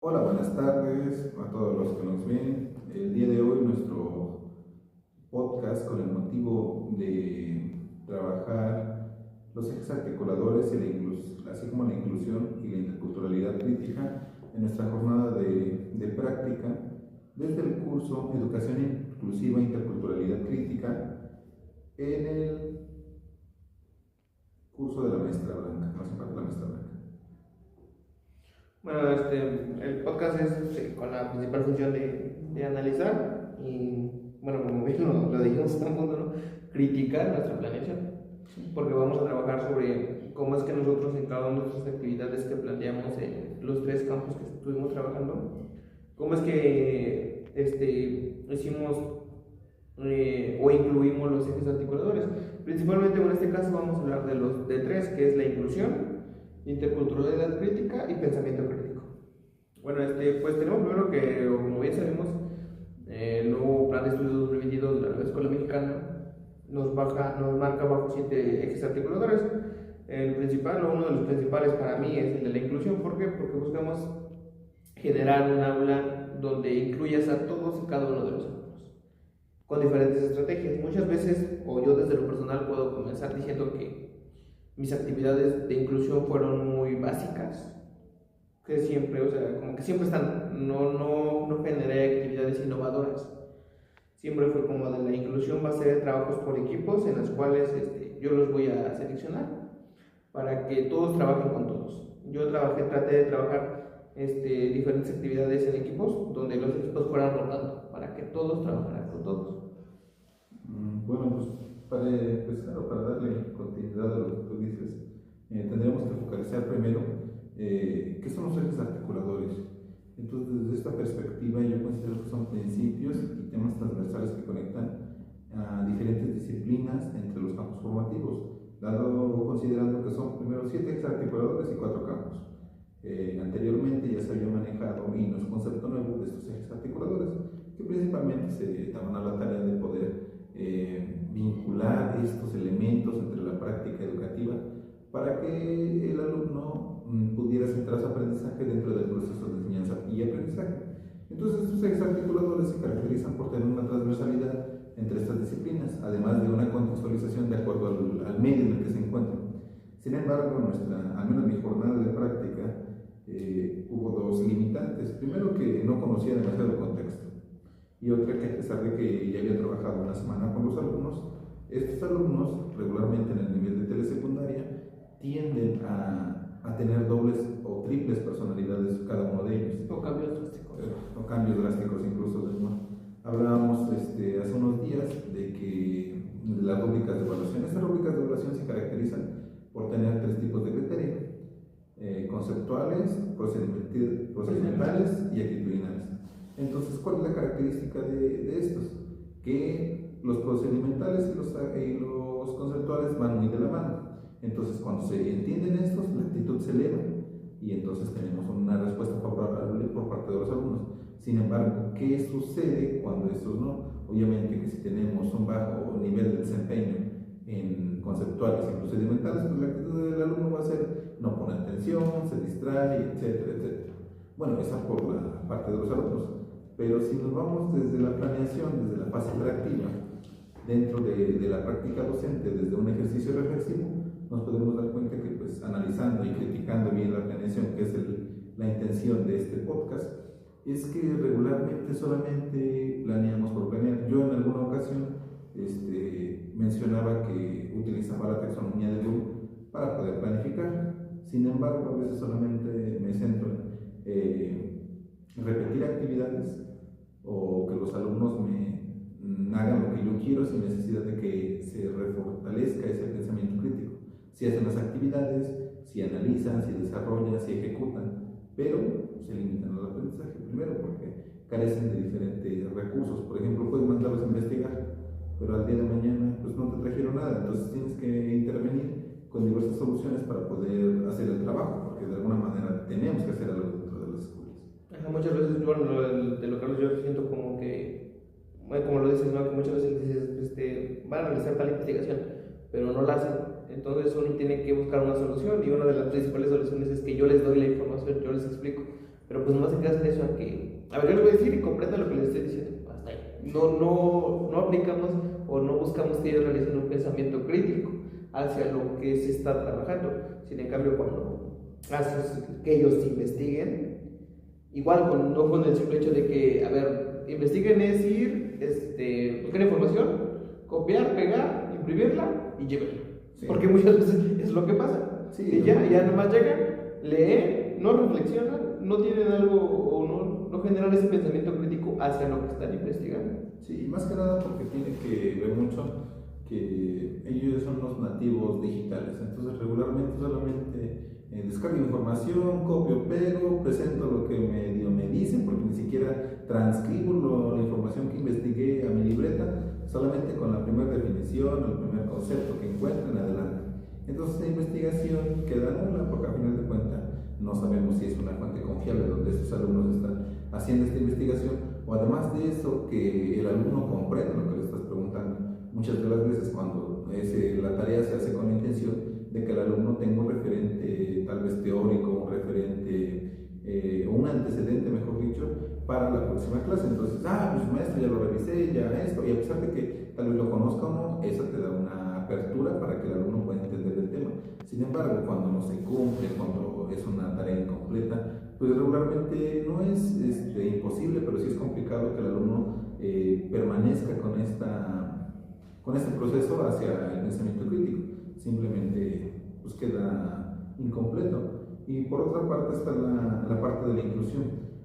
Hola, buenas tardes a todos los que nos ven. El día de hoy nuestro podcast con el motivo de trabajar los ejes articuladores y así como la inclusión y la interculturalidad crítica en nuestra jornada de práctica desde el curso Educación Inclusiva e Interculturalidad Crítica en el curso de la maestra Blanca, nos imparte la maestra Blanca. Bueno, el podcast es con la principal función de analizar y, bueno, como bien lo dijimos en un punto, ¿no? Criticar nuestra planeación, porque vamos a trabajar sobre cómo es que nosotros en cada una de nuestras actividades que planteamos en los tres campos que estuvimos trabajando, cómo es que hicimos o incluimos los ejes articuladores. Principalmente, en este caso vamos a hablar de tres, que es la inclusión, interculturalidad crítica y pensamiento crítico. Bueno, pues tenemos primero que, como bien sabemos, el nuevo plan de estudios 2022 de la Nueva Escuela Mexicana nos marca bajo 7 ejes articuladores. El principal, o uno de los principales para mí, es el de la inclusión. ¿Por qué? Porque buscamos generar un aula donde incluyas a todos y cada uno de los alumnos, con diferentes estrategias. Muchas veces, o yo desde lo personal puedo comenzar diciendo que mis actividades de inclusión fueron muy básicas, que siempre, o sea, como que siempre están, no generé actividades innovadoras. Siempre fue como de la inclusión va a ser trabajos por equipos en los cuales yo los voy a seleccionar para que todos trabajen con todos. Traté de trabajar diferentes actividades en equipos donde los equipos fueran rotando para que todos trabajaran con todos. Bueno, pues para empezar o para darle continuidad a lo que tú dices, tendríamos que focalizar primero qué son los ejes articuladores. Entonces, desde esta perspectiva, yo considero que son principios y temas transversales que conectan a diferentes disciplinas entre los campos formativos, considerando que son primero 7 ejes articuladores y 4 campos. Anteriormente ya se había manejado, y no es concepto nuevo, de estos ejes articuladores, que principalmente se daban a la tarea de poder vincular estos elementos entre la práctica educativa para que el alumno pudiera centrar su aprendizaje dentro del proceso de enseñanza y aprendizaje. Entonces, estos ejes articuladores se caracterizan por tener una transversalidad entre estas disciplinas, además de una contextualización de acuerdo al medio en el que se encuentran. Sin embargo, al menos mi jornada de práctica, hubo dos limitantes. Primero, que no conocía demasiado el contexto, y otra, que a pesar de que ya había trabajado una semana con los alumnos, estos alumnos regularmente en el nivel de telesecundaria tienden a tener dobles o triples personalidades cada uno de ellos. O cambios drásticos. O cambios drásticos incluso. ¿No? Hablábamos hace unos días de las rúbricas de evaluación. Estas rúbricas de evaluación se caracterizan por tener 3 tipos de criterios: conceptuales, procedimentales y actitudinales. Entonces, ¿cuál es la característica de estos? Que los procedimentales y los conceptuales van muy de la mano. Entonces, cuando se entienden estos, la actitud se eleva y entonces tenemos una respuesta favorable por parte de los alumnos. Sin embargo, ¿qué sucede cuando estos no? Obviamente que si tenemos un bajo nivel de desempeño en conceptuales y procedimentales, pues la actitud del alumno va a ser no poner atención, se distrae, etcétera, etcétera. Bueno, esa por la parte de los alumnos. Pero si nos vamos desde la planeación, desde la fase interactiva, dentro de la práctica docente, desde un ejercicio reflexivo, nos podemos dar cuenta que, pues, analizando y criticando bien la planeación, que es la intención de este podcast, es que regularmente solamente planeamos por planear. Yo en alguna ocasión mencionaba que utilizaba la taxonomía de Bloom para poder planificar. Sin embargo, a veces solamente me centro en repetir actividades o que los alumnos me hagan lo que yo quiero sin necesidad de que se refortalezca ese pensamiento crítico. Si hacen las actividades, si analizan, si desarrollan, si ejecutan, pero se limitan al aprendizaje. Primero, porque carecen de diferentes recursos. Por ejemplo, puedes mandarlos a investigar, pero al día de mañana pues no te trajeron nada. Entonces tienes que intervenir con diversas soluciones para poder hacer el trabajo, porque de alguna manera tenemos que hacer algo dentro de las escuelas. Muchas veces, bueno, de lo Carlos, yo siento como que, bueno, como lo dices, ¿no? Que muchas veces dices, van a realizar tal investigación, pero no la hacen. Entonces uno tiene que buscar una solución, y una de las principales soluciones es que yo les doy la información, yo les explico. pero pues no se queda en eso a que, a ver, yo les voy a decir y comprenda lo que les estoy diciendo, hasta ahí. No aplicamos o no buscamos que ellos realicen un pensamiento crítico hacia lo que se está trabajando, sin en cambio cuando haces que ellos investiguen, igual no con el simple hecho de que, a ver, investiguen es ir, buscar información, copiar, pegar, imprimirla y llévenla. Sí. Porque muchas veces es lo que pasa. Sí, y ya nomás llegan, leen, no reflexionan, no tienen algo o no generan ese pensamiento crítico hacia lo que están investigando. Sí, más que nada porque tiene que ver mucho que ellos son los nativos digitales, entonces regularmente solamente descargo información, copio, pego, presento lo que me dicen, porque ni siquiera transcribo la información que investigué a mi libreta, solamente con la primera definición, el primer concepto que encuentren, adelante. Entonces la investigación queda nula, porque a final de cuentas no sabemos si es una fuente confiable donde esos alumnos están haciendo esta investigación, o además de eso, que el alumno comprenda lo que le estás preguntando. Muchas de las veces cuando la tarea se hace con la intención de que el alumno tenga un referente tal vez teórico, un referente o un antecedente, mejor dicho, para la próxima clase. Entonces, pues maestro, ya lo revisé, ya esto, y a pesar de que tal vez lo conozca o no, eso te da una apertura para que el alumno pueda entender el tema. Sin embargo, cuando no se cumple, cuando es una tarea incompleta, pues regularmente no es imposible, pero sí es complicado que el alumno permanezca con este proceso hacia el pensamiento crítico. Simplemente pues queda incompleto. Y por otra parte está la parte de la inclusión,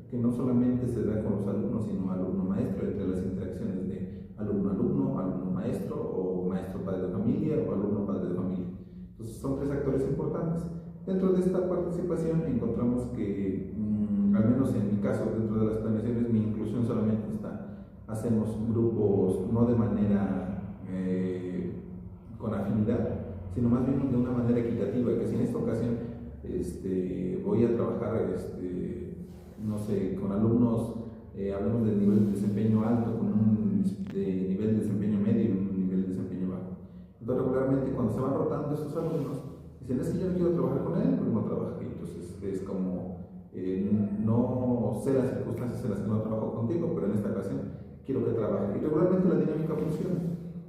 que no solamente se da con los alumnos, sino alumno-maestro, entre las interacciones de alumno-alumno, alumno-maestro, o maestro-padre de familia, o alumno-padre de familia. Entonces son tres actores importantes. Dentro de esta participación encontramos que, al menos en mi caso, dentro de las planeaciones, mi inclusión solamente hacemos grupos no de manera con afinidad, sino más bien de una manera equitativa, que si en esta ocasión voy a trabajar, no sé, con alumnos, hablemos del nivel de desempeño alto, con un nivel de desempeño medio y un nivel de desempeño bajo. Entonces regularmente cuando se van rotando estos alumnos, dicen, es que yo no quiero trabajar con él, pero no trabaja aquí. Entonces es como, no sé las circunstancias en las que no trabajo contigo, pero en esta ocasión quiero que trabaje. Y regularmente la dinámica funciona.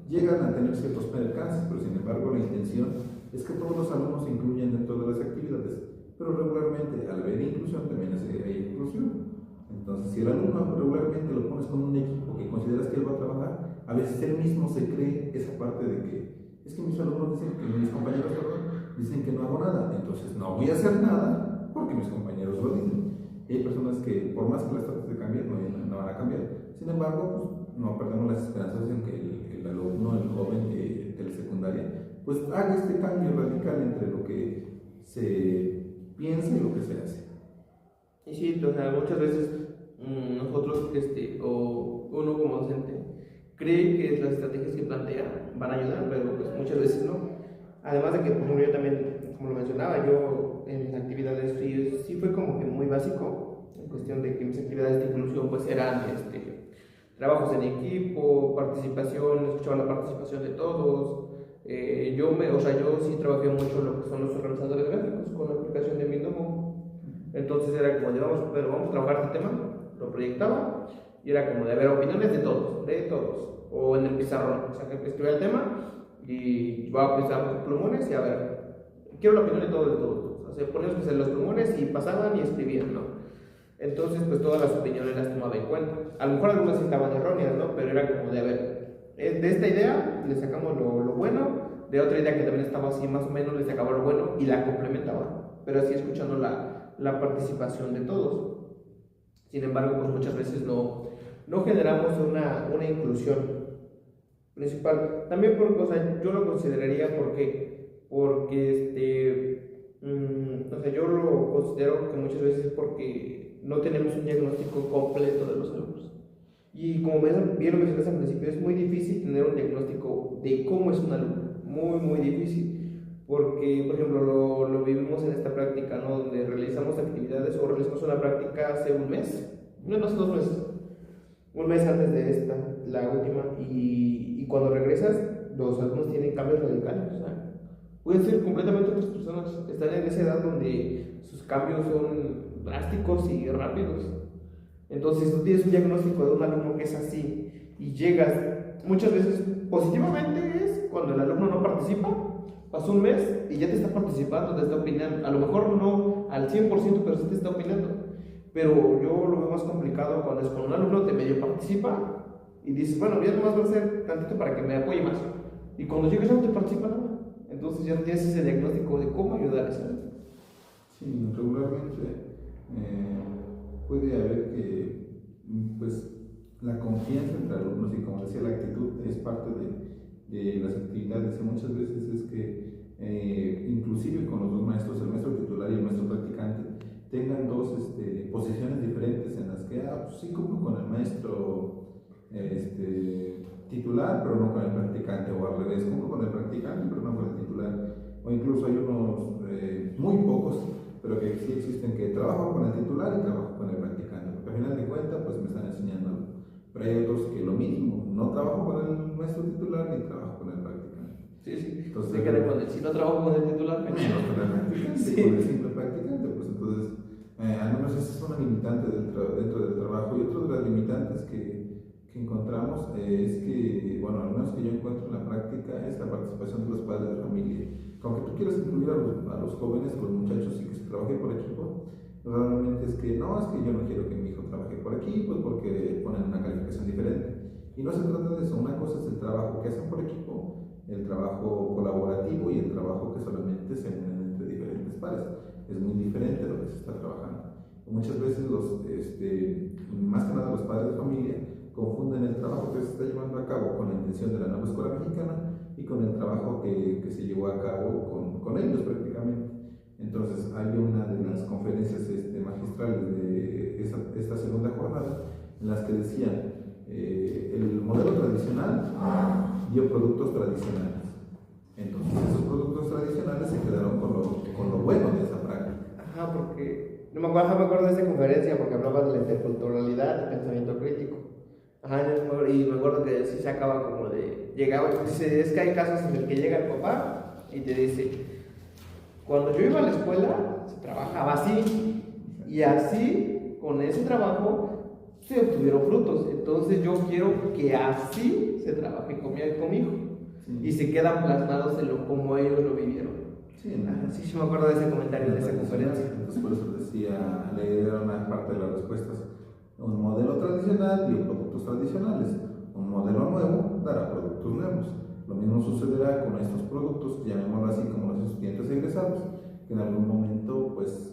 Llegan a tener ciertos percances, pero sin embargo la intención es que todos los alumnos se incluyan dentro de las actividades. Pero regularmente al haber inclusión también hay inclusión. Entonces si el alumno regularmente lo pones con un equipo que consideras que él va a trabajar, a veces él mismo se cree esa parte de que es que mis alumnos dicen que mis compañeros dicen que no hago nada, entonces no voy a hacer nada porque mis compañeros lo dicen. Y hay personas que por más que las trates de cambiar no van a cambiar. Sin embargo, pues, no perdemos las esperanzas en que el alumno, el joven de la secundaria, pues haga este cambio radical entre lo que se piensa y lo que se hace. Y sí, o sea, muchas veces nosotros, o uno como docente, cree que las estrategias que plantea van a ayudar, pero pues muchas veces no. Además de que, por ejemplo, yo también, como lo mencionaba, yo en mis actividades sí fue como que muy básico, en cuestión de que mis actividades de inclusión pues eran trabajos en equipo, participación, escuchaba la participación de todos. Yo sí trabajé mucho lo que son los organizadores gráficos con la aplicación de Mindomo. Entonces era como de, vamos a trabajar este tema, lo proyectaba y era como de haber opiniones de todos, o en el pizarrón, o sea, que escribía el tema y voy a utilizar plumones y a ver, quiero la opinión de todos. O sea, poníamos que los plumones y pasaban y escribían, ¿no? Entonces, pues todas las opiniones las tomaba en cuenta. A lo mejor algunas estaban erróneas, ¿no? Pero era como de, a ver, de esta idea le sacamos lo bueno, de otra idea que también estaba así más o menos le sacaba lo bueno y la complementaba, pero así escuchando la participación de todos. Sin embargo, pues muchas veces no generamos una inclusión principal. También porque, o sea, yo lo consideraría porque o sea, yo lo considero que muchas veces es porque no tenemos un diagnóstico completo de los alumnos. Y como bien lo mencionaste al principio, es muy difícil tener un diagnóstico de cómo es un alumno, muy difícil, porque, por ejemplo, lo vivimos en esta práctica, ¿no? Donde realizamos actividades o realizamos una práctica hace un mes, no hace 2 meses, un mes antes de esta, la última, y cuando regresas, los alumnos tienen cambios radicales, o sea, pueden ser completamente otras personas, están en esa edad donde sus cambios son drásticos y rápidos. Entonces, tú tienes un diagnóstico de un alumno que es así y llegas, muchas veces positivamente es cuando el alumno no participa, pasó un mes y ya te está participando, te está opinando. A lo mejor no al 100%, pero sí te está opinando. Pero yo lo veo más complicado cuando es con un alumno que medio participa y dices, bueno, ya nomás voy a hacer tantito para que me apoye más. Y cuando llegas ya no te participa nada. Entonces ya tienes ese diagnóstico de cómo ayudar a ese alumno. Sí, regularmente puede haber que, pues, la confianza entre alumnos y, como decía, la actitud es parte de las actividades, y muchas veces es que inclusive con los dos maestros, el maestro titular y el maestro practicante, tengan dos posiciones diferentes en las que, pues sí cumplo con el maestro titular, pero no con el practicante, o al revés, cumplo con el practicante, pero no con el titular, o incluso hay unos muy pocos, pero que sí existen, que trabajo con el titular y trabajo con el practicante, porque al final de cuentas pues me están enseñando algo. Pero hay otros que lo mismo, no trabajo con el maestro titular ni trabajo con el practicante. Sí, sí. Entonces, se queda con el, si no trabajo con el titular, menos con el practicante, sí. con el simple practicante, pues entonces, al menos esa es una limitante dentro del trabajo. Y otro de las limitantes que encontramos es que, bueno, al menos que yo encuentro en la práctica, es la participación de los padres de familia. Aunque tú quieras incluir a los jóvenes, a los muchachos, y que se trabaje por equipo, realmente es que no, es que yo no quiero que mi hijo trabaje por equipo, porque ponen una calificación diferente. Y no se trata de eso. Una cosa es el trabajo que hacen por equipo, el trabajo colaborativo, y el trabajo que solamente se unen entre diferentes pares. Es muy diferente lo que se está trabajando. Muchas veces más que nada los padres de familia confunden el trabajo que se está llevando a cabo con la intención de la nueva escuela mexicana y con el trabajo que se llevó a cabo con ellos prácticamente. Entonces hay una de las conferencias magistrales de esta segunda jornada en las que decían el modelo tradicional dio productos tradicionales. Entonces esos productos tradicionales se quedaron con lo bueno de esa práctica. Ajá, porque no me acuerdo de esa conferencia porque hablaba de la interculturalidad y pensamiento crítico. Ajá, y me acuerdo que sí se acaba como de, llegaba y dice, es que hay casos en el que llega el papá y te dice, cuando yo iba a la escuela se trabajaba así, y así, con ese trabajo, se obtuvieron frutos. Entonces yo quiero que así se trabaje con mi hijo. Sí. Y se quedan plasmados en como ellos lo vivieron. Sí, sí me acuerdo de ese comentario, de esa conferencia. Entonces por eso decía, le dieron una parte de las respuestas. Un modelo tradicional dio productos tradicionales. Un modelo nuevo dará productos nuevos. Lo mismo sucederá con estos productos, llamémoslo así, como los estudiantes egresados, que en algún momento pues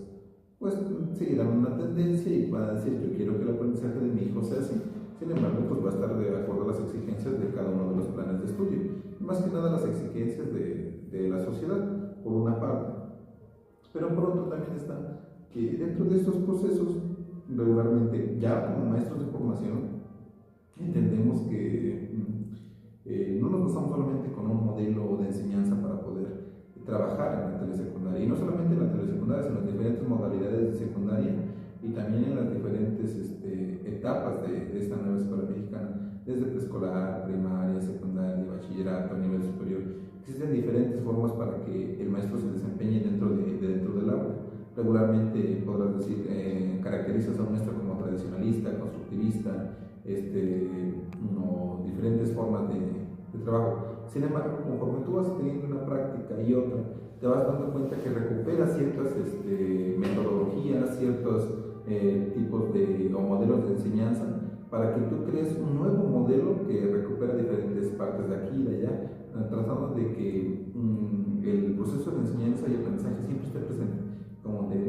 seguirán una tendencia y van a decir, yo quiero que el aprendizaje de mi hijo sea así. Sin embargo, pues va a estar de acuerdo a las exigencias de cada uno de los planes de estudio, y más que nada las exigencias de la sociedad, por una parte. Pero por otro también está que dentro de estos procesos, regularmente, ya como maestros de formación, entendemos que no nos basamos solamente con un modelo de enseñanza para poder trabajar en la telesecundaria, y no solamente en la telesecundaria, sino en diferentes modalidades de secundaria y también en las diferentes etapas de esta nueva escuela mexicana, desde preescolar, primaria, secundaria, bachillerato, a nivel superior. Existen diferentes formas para que el maestro se desempeñe dentro del aula. Regularmente podrás decir, caracterizas a un maestro como tradicionalista, constructivista, o diferentes formas de trabajo. Sin embargo, conforme tú vas teniendo una práctica y otra, te vas dando cuenta que recuperas ciertas metodologías, ciertos tipos o modelos de enseñanza, para que tú crees un nuevo modelo que recupera diferentes partes de aquí y de allá, tratando de que el proceso de enseñanza y aprendizaje siempre esté presente.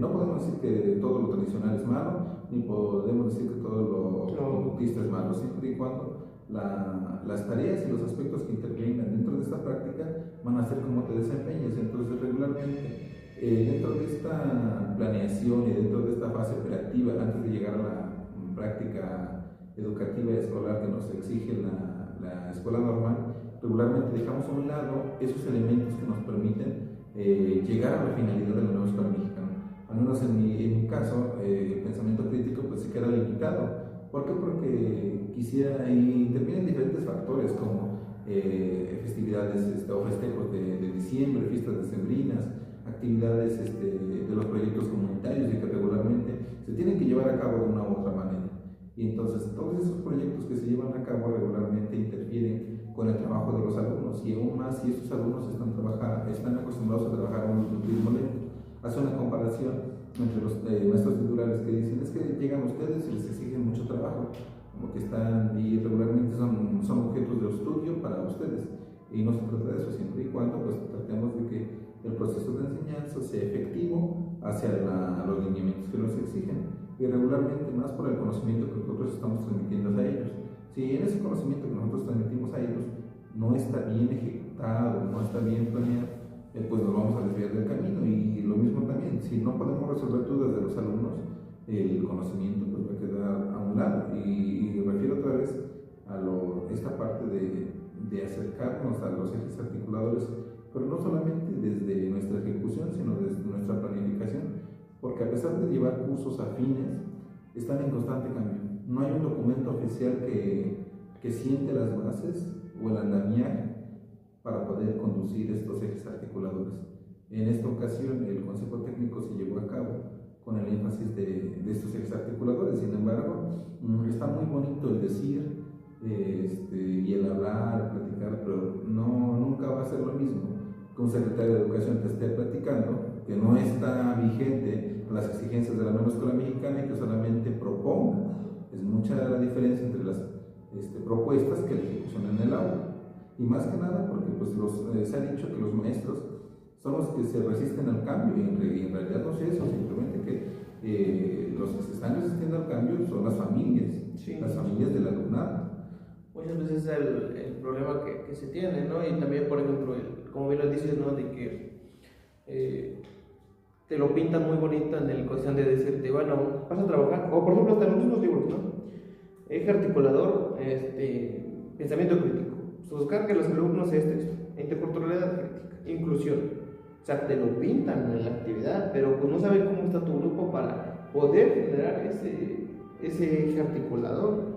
No podemos decir que todo lo tradicional es malo, ni podemos decir que todo lo conductista es malo, siempre y cuando las tareas y los aspectos que intervengan dentro de esta práctica van a ser como te desempeñes. Entonces, regularmente, dentro de esta planeación y dentro de esta fase operativa, antes de llegar a la práctica educativa y escolar que nos exige la escuela normal, regularmente dejamos a un lado esos elementos que nos permiten llegar a la finalidad de la nueva escuela mexicana. Al menos en mi caso, el pensamiento crítico pues se queda limitado. ¿Por qué? Porque intervienen diferentes factores como festividades o festejos de diciembre, fiestas decembrinas, actividades de los proyectos comunitarios, y que regularmente se tienen que llevar a cabo de una u otra manera. Y entonces todos esos proyectos que se llevan a cabo regularmente interfieren con el trabajo de los alumnos, y aún más si estos alumnos están acostumbrados a trabajar a un ritmo lento. Hace una comparación entre los maestros titulares que dicen es que llegan ustedes y les exigen mucho trabajo, como que están y regularmente son objetos de estudio para ustedes, y no se trata de eso, siempre y cuando pues tratemos de que el proceso de enseñanza sea efectivo hacia los lineamientos que nos exigen, y regularmente más por el conocimiento que nosotros estamos transmitiendo a ellos. Si en ese conocimiento que nosotros transmitimos a ellos no está bien ejecutado, no está bien planeado, pues nos vamos a desviar del camino. Y lo mismo también, si no podemos resolver dudas de los alumnos, el conocimiento pues va a quedar a un lado. Y refiero otra vez a esta parte de acercarnos a los ejes articuladores, pero no solamente desde nuestra ejecución, sino desde nuestra planificación, porque a pesar de llevar cursos afines, están en constante cambio. No hay un documento oficial que siente las bases o el andamiaje para poder conducir estos ejes articuladores. En esta ocasión el Consejo Técnico se llevó a cabo con el énfasis de estos ejes articuladores. Sin embargo, está muy bonito el decir y el hablar, platicar, pero nunca va a ser lo mismo que un secretario de Educación te esté platicando, que no está vigente a las exigencias de la nueva escuela mexicana y que solamente proponga. Es mucha la diferencia entre las propuestas que la ejecución en el aula. Y más que nada porque pues, se ha dicho que los maestros son los que se resisten al cambio, y en realidad no es eso, simplemente que los que se están resistiendo al cambio son las familias, sí, las familias del alumnado. Muchas veces es el problema que se tiene, ¿no? Y también, por ejemplo, como bien lo dices, ¿no? De que te lo pintan muy bonito en el cuestión de decirte, bueno, vas a trabajar, o por ejemplo, hasta en los mismos libros, ¿no? Eje articulador, pensamiento crítico. Buscar que los alumnos interculturalidad crítica, inclusión. O sea, te lo pintan en la actividad, pero pues no saben cómo está tu grupo para poder generar ese eje articulador.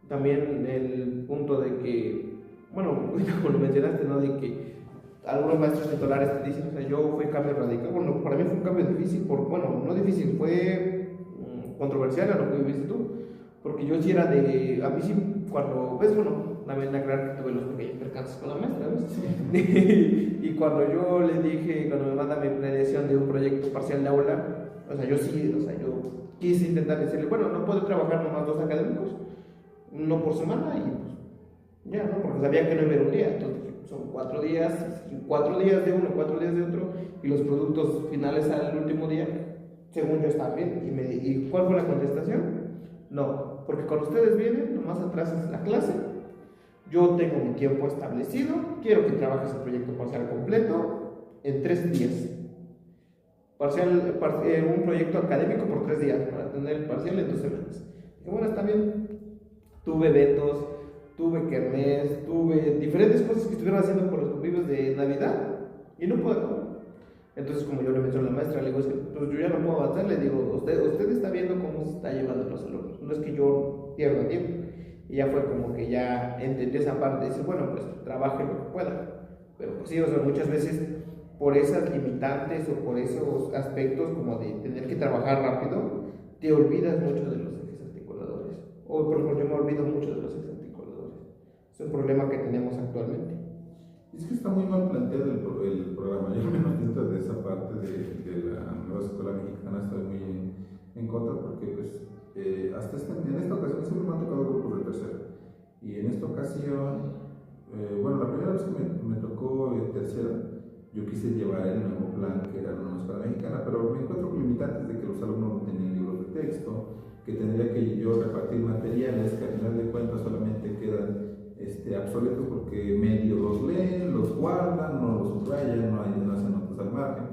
También el punto de que, bueno, como lo mencionaste, ¿no? De que algunos maestros titulares te dicen, o sea, yo fui cambio radical. Bueno, para mí fue un cambio difícil, no difícil, fue controversial a lo que viviste tú, porque yo sí era a mí sí, cuando, pues bueno, también aclarar que tuve los pequeños percances con la maestra, ¿ves? Sí. Y cuando yo le dije, cuando me manda mi planeación de un proyecto parcial de aula, o sea, yo quise intentar decirle, bueno, no puedo trabajar nomás 2 académicos, no por semana, y pues, ya, ¿no? Porque sabía que no iba a ir un día, entonces son 4 días, 4 días de uno, 4 días de otro, y los productos finales al último día, según yo, están bien. ¿Y cuál fue la contestación? No, porque cuando ustedes vienen, nomás atrás es la clase. Yo tengo mi tiempo establecido, quiero que trabajes el proyecto parcial completo en 3 días. Un proyecto académico por 3 días, para tener el parcial en 2 semanas. Y bueno, está bien. Tuve eventos, tuve kermés, tuve diferentes cosas que estuvieron haciendo por los convivios de Navidad, y no puedo. Entonces, como yo le mencioné a la maestra, le digo, es que pues yo ya no puedo avanzar, le digo, usted está viendo cómo se está llevando los alumnos, no es que yo pierda tiempo. Y ya fue como que ya entendí esa parte, dice, bueno, pues trabaje lo que pueda. Pero pues sí, o sea, muchas veces por esas limitantes o por esos aspectos como de tener que trabajar rápido, te olvidas mucho de los ejes articuladores. O por ejemplo, yo me olvido mucho de los ejes articuladores. Es un problema que tenemos actualmente. Es que está muy mal planteado el programa. Yo menos dentro de esa parte de la nueva escuela mexicana estoy muy en contra, porque pues en esta ocasión siempre me han tocado grupos de tercera, y en esta ocasión bueno, la primera vez que me tocó tercera, yo quise llevar el nuevo plan que era la nueva escuela mexicana, pero me encuentro con limitantes de que los alumnos no tenían libros de texto, que tendría que yo repartir materiales que al final de cuentas solamente quedan obsoletos porque medio los leen, los guardan, no los subrayan, no hacen notas al margen.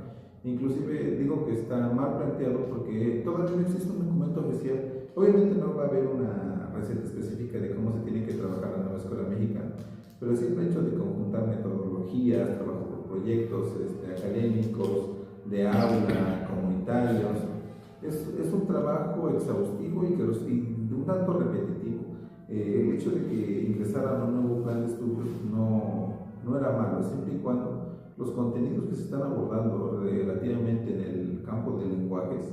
Inclusive digo que está mal planteado porque todavía no existe un documento oficial. Obviamente no va a haber una receta específica de cómo se tiene que trabajar la nueva escuela mexicana, pero el simple hecho de conjuntar metodologías, trabajo por proyectos académicos, de aula, comunitarios, es un trabajo exhaustivo y un tanto repetitivo. El hecho de que ingresaran a un nuevo plan de estudios no era malo, siempre y cuando los contenidos que se están abordando relativamente en el campo de lenguajes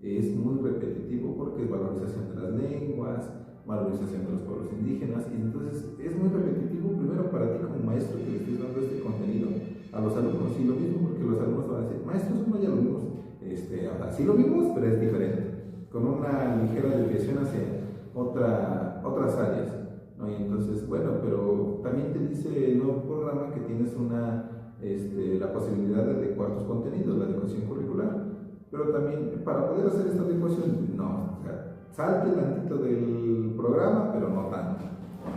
es muy repetitivo porque es valorización de las lenguas, valorización de los pueblos indígenas, y entonces es muy repetitivo primero para ti como maestro que le estés dando este contenido a los alumnos, y lo mismo porque los alumnos van a decir, maestros, no, ya lo vimos, sí lo vimos, pero es diferente, con una ligera desviación hacia otras áreas, ¿no? Y entonces, bueno, pero también te dice el nuevo programa que tienes la posibilidad de adecuar tus contenidos, la adecuación curricular, pero también para poder hacer esta adecuación, no, o sea, salte tantito del programa, pero no tanto.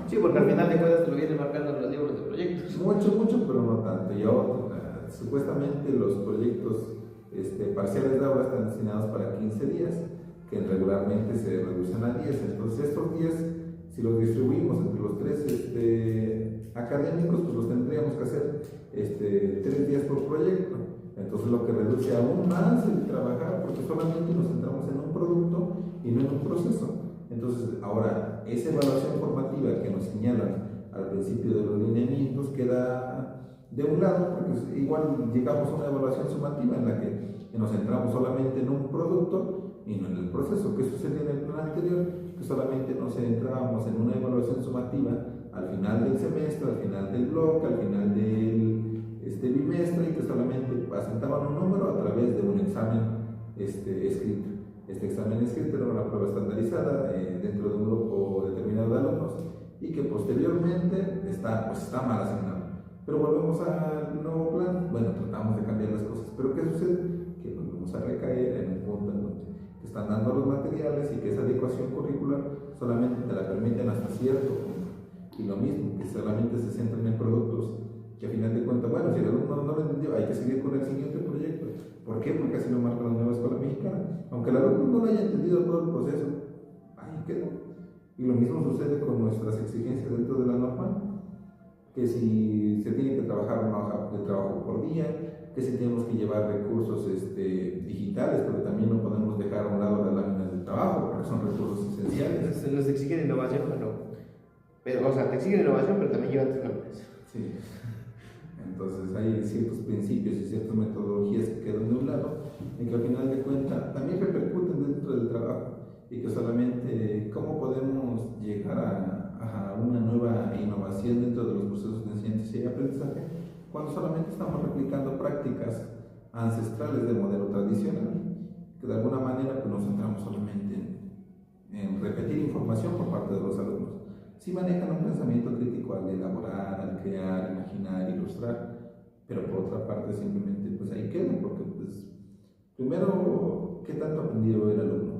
Sí, porque al final de cuentas te lo vienen marcando en los libros de proyectos. Mucho, pero no tanto. Y ahora, supuestamente los proyectos parciales de obra están destinados para 15 días, que regularmente se reducen a 10. Entonces estos días, si los distribuimos entre los 3 académicos, pues los tendríamos que hacer 3 días por proyecto. Entonces lo que reduce aún más el trabajar, porque solamente nos centramos en un producto y no en un proceso. Entonces ahora esa evaluación formativa que nos señalan al principio de los lineamientos queda de un lado, porque igual llegamos a una evaluación sumativa en la que nos centramos solamente en un producto y no en el proceso. ¿Qué sucedía en el plan anterior? Que solamente nos centrábamos en una evaluación sumativa al final del semestre, al final del bloque, al final del bimestre, y que solamente asentaban un número a través de un examen escrito. Este examen escrito era una prueba estandarizada dentro de un grupo determinado de alumnos y que posteriormente está mal asignado. Pero volvemos al nuevo plan, bueno, tratamos de cambiar las cosas, pero ¿qué sucede? Que volvemos a recaer en un punto en donde te están dando los materiales y que esa adecuación curricular solamente te la permiten hasta cierto punto. Y lo mismo, que solamente se centran en productos que a final de cuentas, bueno, si el alumno no lo entendió, hay que seguir con el siguiente proyecto. ¿Por qué? Porque así lo marca la nueva escuela mexicana. Aunque el alumno no lo haya entendido todo el proceso, ahí quedó. Y lo mismo sucede con nuestras exigencias dentro de la norma, que si se tiene que trabajar una hoja de trabajo por día, que si tenemos que llevar recursos digitales, pero también no podemos dejar a un lado las láminas de trabajo, porque son recursos esenciales. Se nos exigen innovación, pero, o sea, te exigen innovación, pero también llevan tecnologías. Sí. Entonces hay ciertos principios y ciertas metodologías que quedan de un lado y que al final de cuentas también repercuten dentro del trabajo, y que solamente cómo podemos llegar a una nueva innovación dentro de los procesos de enseñanza y aprendizaje cuando solamente estamos replicando prácticas ancestrales del modelo tradicional, que de alguna manera pues, nos centramos solamente en repetir información por parte de los alumnos. Sí manejan un pensamiento crítico al elaborar, al crear, imaginar, ilustrar, pero por otra parte simplemente pues ahí quedan, porque pues primero, ¿qué tanto aprendió el alumno?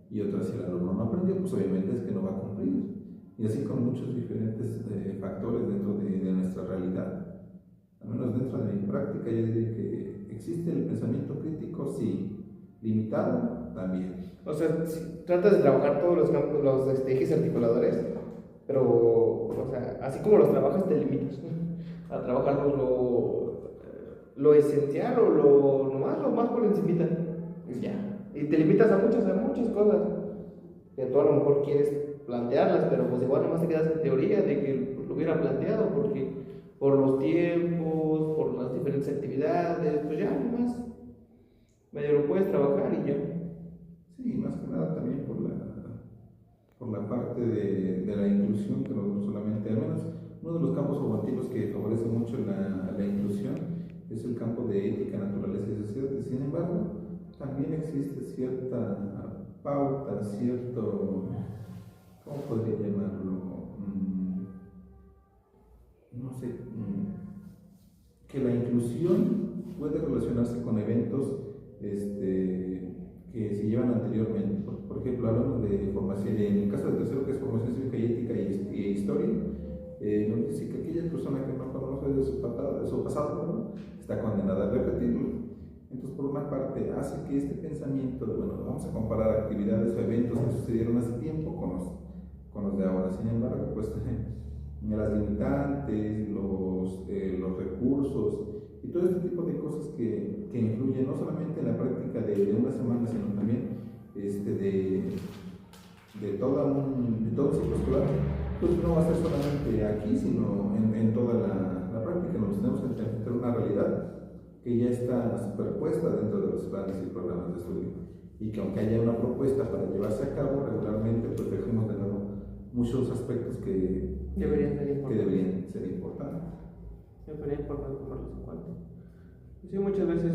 Y otra, si el alumno no aprendió, pues obviamente es que no va a cumplir. Y así con muchos diferentes factores dentro de nuestra realidad. Al menos dentro de mi práctica yo diría que existe el pensamiento crítico, sí, limitado también. O sea, si tratas de trabajar todos los campos, los ejes articuladores, pero, o sea, así como los trabajas, te limitas a trabajar lo esencial o lo más por encimita. Y ya. Y te limitas a muchas cosas que tú a lo mejor quieres plantearlas, pero pues igual nomás te quedas en teoría de que lo hubiera planteado, porque por los tiempos, por las diferentes actividades, pues ya nomás medio lo puedes trabajar y ya. Sí, más que nada también por la parte de la inclusión, que no solamente, al menos uno de los campos formativos que favorece mucho la inclusión es el campo de ética, naturaleza y sociedad. Sin embargo, también existe cierta pauta, ¿cómo podría llamarlo? No sé, que la inclusión puede relacionarse con eventos que se llevan anteriormente. Por ejemplo, hablamos de formación, en el caso del tercero, que es formación cívica y ética y historia, nos dice que aquella persona que no conoce de su pasado, está condenada a repetirlo. Entonces, por una parte, hace que este pensamiento, bueno, vamos a comparar actividades o eventos que sucedieron hace tiempo con los de ahora. Sin embargo, pues las limitantes, los recursos y todo este tipo de cosas que influyen no solamente en la práctica de una semana, sino también de todo un ciclo escolar, pues no va a ser solamente aquí, sino en toda la práctica. Nos tenemos que enfrentar una realidad que ya está superpuesta dentro de los planes y programas de estudio. y que aunque haya una propuesta para llevarse a cabo, regularmente pues dejemos de lado muchos aspectos que Deberían ser importantes. Debería importante tomarlos en cuenta. Sí, muchas veces,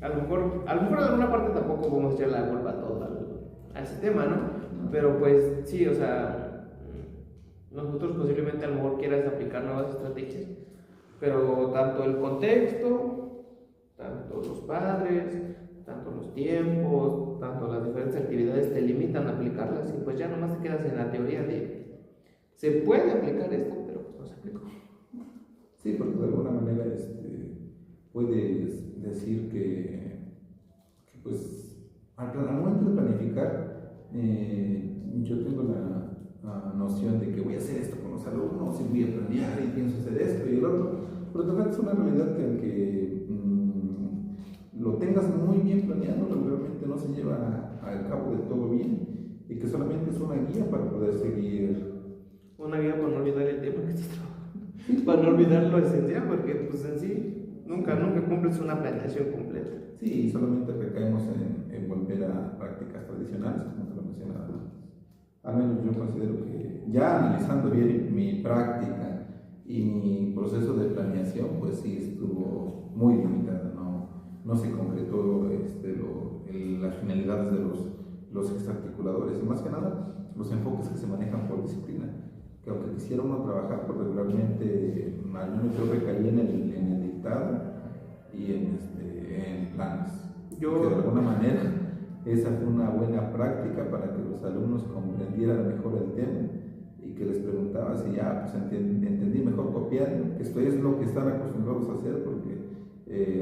a lo mejor en alguna parte tampoco vamos a echar la culpa a todo a ese tema, ¿no? Pero pues sí, o sea, nosotros posiblemente a lo mejor quieras aplicar nuevas estrategias, pero tanto el contexto, tanto los padres, tanto los tiempos, tanto las diferentes actividades te limitan a aplicarlas y pues ya nomás te quedas en la teoría de se puede aplicar esto, pero pues no se aplicó. Sí, porque de alguna manera puedes decir que pues al momento de planificar, yo tengo la noción de que voy a hacer esto con los alumnos y voy a planear y pienso hacer esto y el otro, pero también es una realidad que aunque lo tengas muy bien planeado, regularmente no se lleva a cabo del todo bien y que solamente es una guía para poder seguir. Una guía para no olvidar el tema que estás trabajando, para no olvidar lo esencial, porque pues en sí nunca cumples una planeación completa. Sí, solamente recaemos en volver a prácticas tradicionales, como te lo mencionaba antes. Al menos yo considero que ya analizando bien mi práctica y mi proceso de planeación, pues sí estuvo muy limitada, no se concretó las finalidades de los exarticuladores y más que nada los enfoques que se manejan por disciplina, que aunque quisiera uno trabajar, pues regularmente al menos yo recaí en el dictado y en planes. Que de alguna manera esa fue una buena práctica para que los alumnos comprendieran mejor el tema y que les preguntaba si ya pues entendí mejor copiando, que esto es lo que están acostumbrados a hacer, porque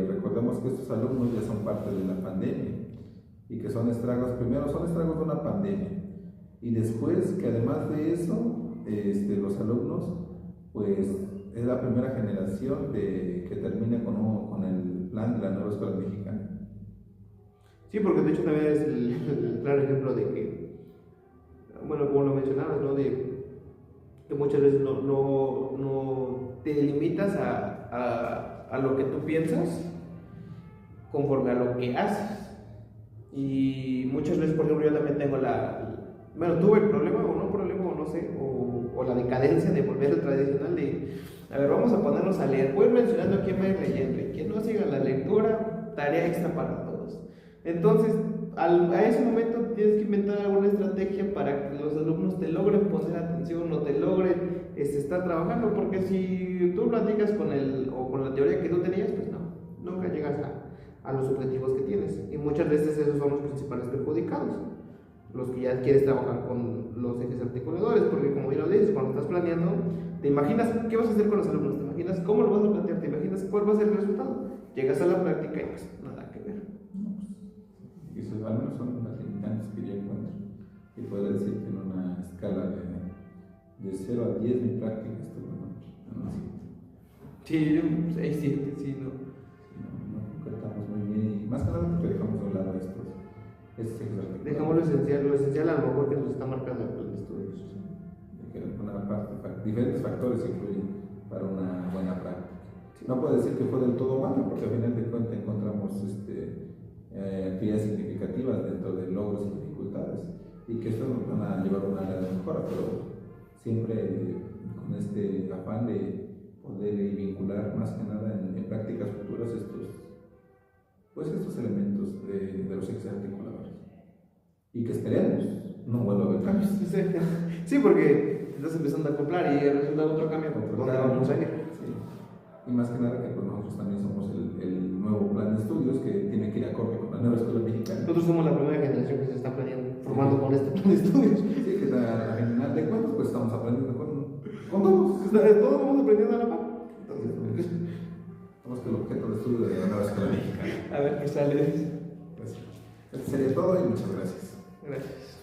recordemos que estos alumnos ya son parte de la pandemia y que son estragos, primero son estragos de una pandemia y después que además de eso los alumnos pues es la primera generación que termina con el plan de la nueva escuela mexicana. Sí, porque de hecho también es el claro ejemplo de que, bueno, como lo mencionabas, ¿no? De que muchas veces no te limitas a lo que tú piensas conforme a lo que haces. Y muchas veces, por ejemplo, yo también tengo tuve el problema o no sé, o la decadencia de volver al tradicional de, a ver, vamos a ponernos a leer, voy mencionando quién va a ir leyendo y quien no siga la lectura, tarea extra para todos. Entonces, a ese momento tienes que inventar alguna estrategia para que los alumnos te logren poner atención o te logren estar trabajando, porque si tú platicas con la teoría que tú tenías, pues nunca llegas a los objetivos que tienes. Y muchas veces esos son los principales perjudicados, los que ya quieres trabajar con los ejes articuladores, porque como bien lo dices, cuando estás planeando, te imaginas qué vas a hacer con los alumnos, te imaginas cómo lo vas a plantear, te imaginas cuál va a ser el resultado. Llegas a la práctica y pues nada que ver. Y esos al menos son las limitantes que yo encuentro. Y podría decir que en una escala de 0 a 10 mi práctica estuvo en un 7. Sí, 6, 7, sí, no. No concretamos muy bien y más que nada porque dejamos de lado estos dejamos lo esencial a lo mejor que nos está marcando el plan de estudios. Diferentes factores influyen para una buena práctica. No puedo decir que fue del todo malo, porque al final de cuentas encontramos actividades significativas dentro de logros y dificultades, y que esto nos van a llevar a una área de mejora, pero siempre con este afán de poder vincular más que nada en prácticas futuras estos elementos de los ejes articuladores. Y que esperemos no vuelva a haber cambios. Sí, porque estás empezando a acoplar y resulta otro cambio. ¿Dónde vamos a ir? Sí. Y más que nada que pues, nosotros también somos el nuevo plan de estudios que tiene que ir acorde con la nueva escuela mexicana. Nosotros somos la primera generación que se está formando con este plan de estudios. Sí, que al final de cuentas pues estamos aprendiendo con todos. Todos vamos aprendiendo a la par. Entonces, vamos que el objeto de estudio de la nueva escuela mexicana. A ver qué sale. Pues, esto sería todo y muchas gracias. Gracias.